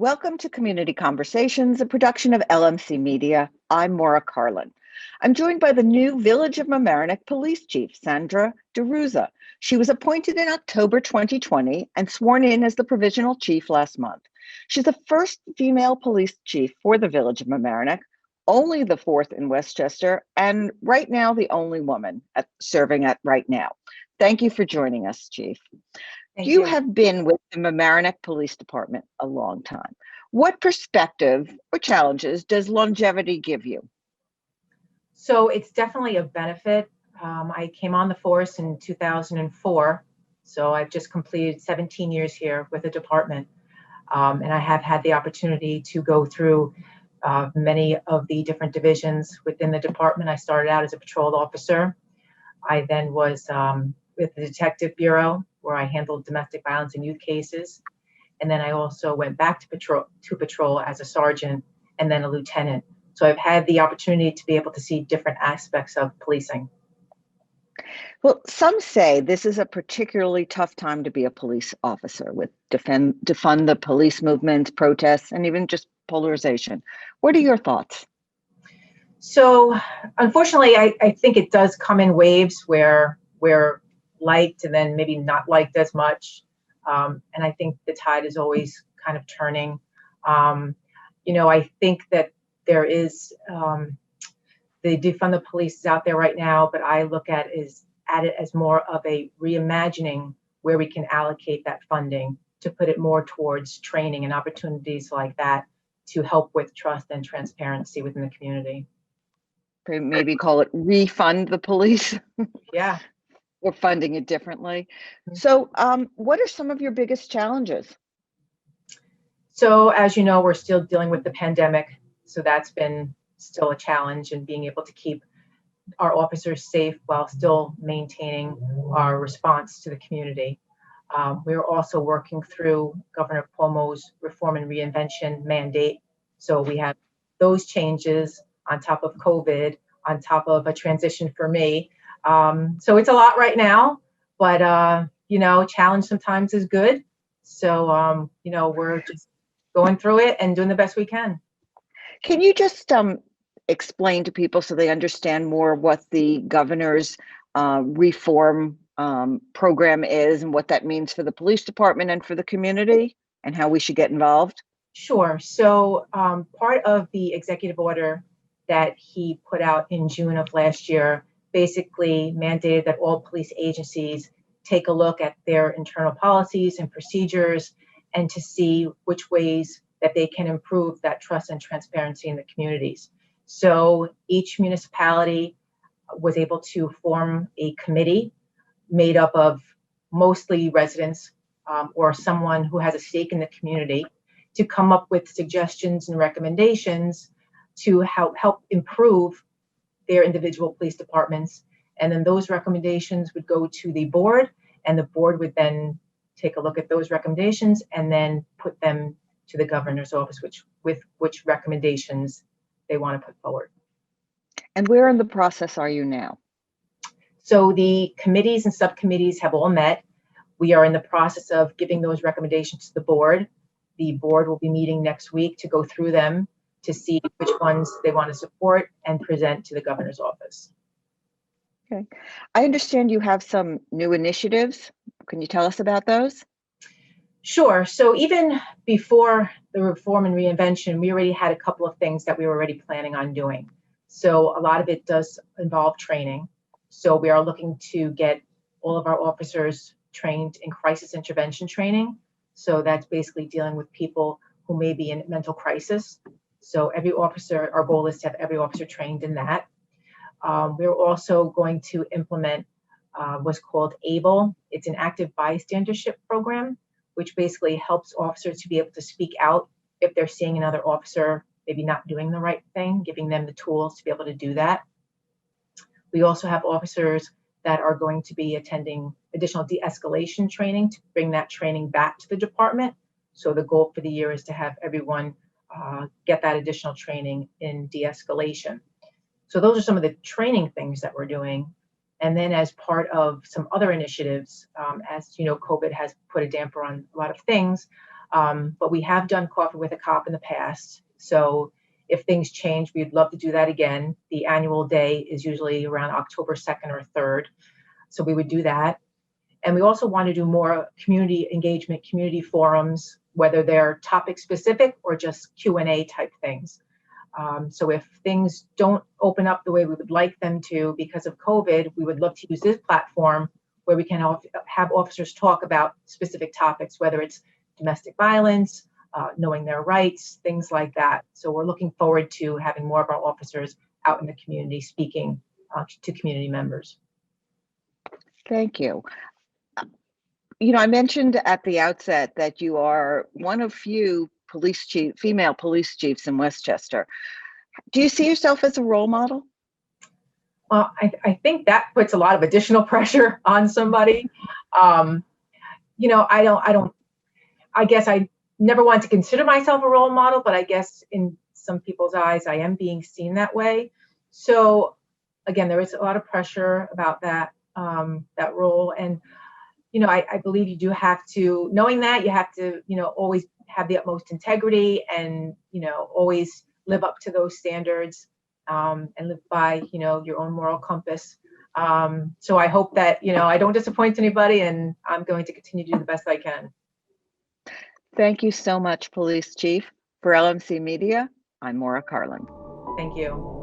Welcome to Community Conversations, a production of LMC Media. I'm Maura Carlin. I'm joined by the new Village of Mamaroneck Police Chief, Sandra DiRuzza. She was appointed in October 2020 and sworn in as the provisional chief last month. She's the first female police chief for the Village of Mamaroneck, only the fourth in Westchester, and right now the only woman serving right now. Thank you for joining us, Chief. You have been with the Mamaroneck Police Department a long time. What perspective or challenges does longevity give you? So it's definitely a benefit. I came on the force in 2004, so I've just completed 17 years here with the department, and I have had the opportunity to go through many of the different divisions within the department. I started out as a patrol officer. I then was with the Detective Bureau, where I handled domestic violence and youth cases. And then I also went back to patrol as a sergeant and then a lieutenant. So I've had the opportunity to be able to see different aspects of policing. Well, some say this is a particularly tough time to be a police officer with defund the police movement, protests, and even just polarization. What are your thoughts? So unfortunately, I think it does come in waves where we're liked and then maybe not liked as much. And I think the tide is always kind of turning. I think that there is the defund the police is out there right now, but I look at it as more of a reimagining where we can allocate that funding to put it more towards training and opportunities like that to help with trust and transparency within the community. Maybe call it refund the police. Yeah. Or funding it differently. So what are some of your biggest challenges? So as you know, we're still dealing with the pandemic. So that's been still a challenge, and being able to keep our officers safe while still maintaining our response to the community. We're also working through Governor Cuomo's reform and reinvention mandate. So we have those changes on top of COVID, on top of a transition for me. So it's a lot right now, but, challenge sometimes is good. So, we're just going through it and doing the best we can. Can you just explain to people so they understand more what the governor's reform program is and what that means for the police department and for the community and how we should get involved? Sure. So part of the executive order that he put out in June of last year basically mandated that all police agencies take a look at their internal policies and procedures and to see which ways that they can improve that trust and transparency in the communities. So each municipality was able to form a committee made up of mostly residents or someone who has a stake in the community to come up with suggestions and recommendations to help improve their individual police departments. And then those recommendations would go to the board, and the board would then take a look at those recommendations and then put them to the governor's office, which recommendations they want to put forward. And where in the process are you now? So the committees and subcommittees have all met. We are in the process of giving those recommendations to the board. The board will be meeting next week to go through them to see which ones they want to support and present to the governor's office. Okay. I understand you have some new initiatives. Can you tell us about those? Sure. So even before the reform and reinvention, we already had a couple of things that we were already planning on doing. So a lot of it does involve training. So we are looking to get all of our officers trained in crisis intervention training. So that's basically dealing with people who may be in mental crisis. So every officer, our goal is to have every officer trained in that. We're also going to implement what's called ABLE. It's an active bystandership program, which basically helps officers to be able to speak out if they're seeing another officer maybe not doing the right thing, giving them the tools to be able to do that. We also have officers that are going to be attending additional de-escalation training to bring that training back to the department. So the goal for the year is to have everyone get that additional training in de-escalation. So those are some of the training things that we're doing. And then as part of some other initiatives, as you know, COVID has put a damper on a lot of things, But we have done Coffee with a Cop in the past. So if things change, we'd love to do that again. The annual day is usually around October 2nd or 3rd. So we would do that. And we also want to do more community engagement, community forums, whether they're topic specific or just Q&A type things. So if things don't open up the way we would like them to because of COVID, we would love to use this platform where we can have officers talk about specific topics, whether it's domestic violence, knowing their rights, things like that. So we're looking forward to having more of our officers out in the community speaking to community members. Thank you. You know, I mentioned at the outset that you are one of few female police chiefs in Westchester. Do you see yourself as a role model? Well, I think that puts a lot of additional pressure on somebody. You know, I guess I never want to consider myself a role model, but I guess in some people's eyes, I am being seen that way. So again, there is a lot of pressure about that, that role. And, you know, I believe you do have to, knowing that, you have to, you know, always have the utmost integrity and, you know, always live up to those standards and live by, you know, your own moral compass. So I hope that, you know, I don't disappoint anybody, and I'm going to continue to do the best I can. Thank you so much, Police Chief. For LMC Media, I'm Maura Carlin. Thank you.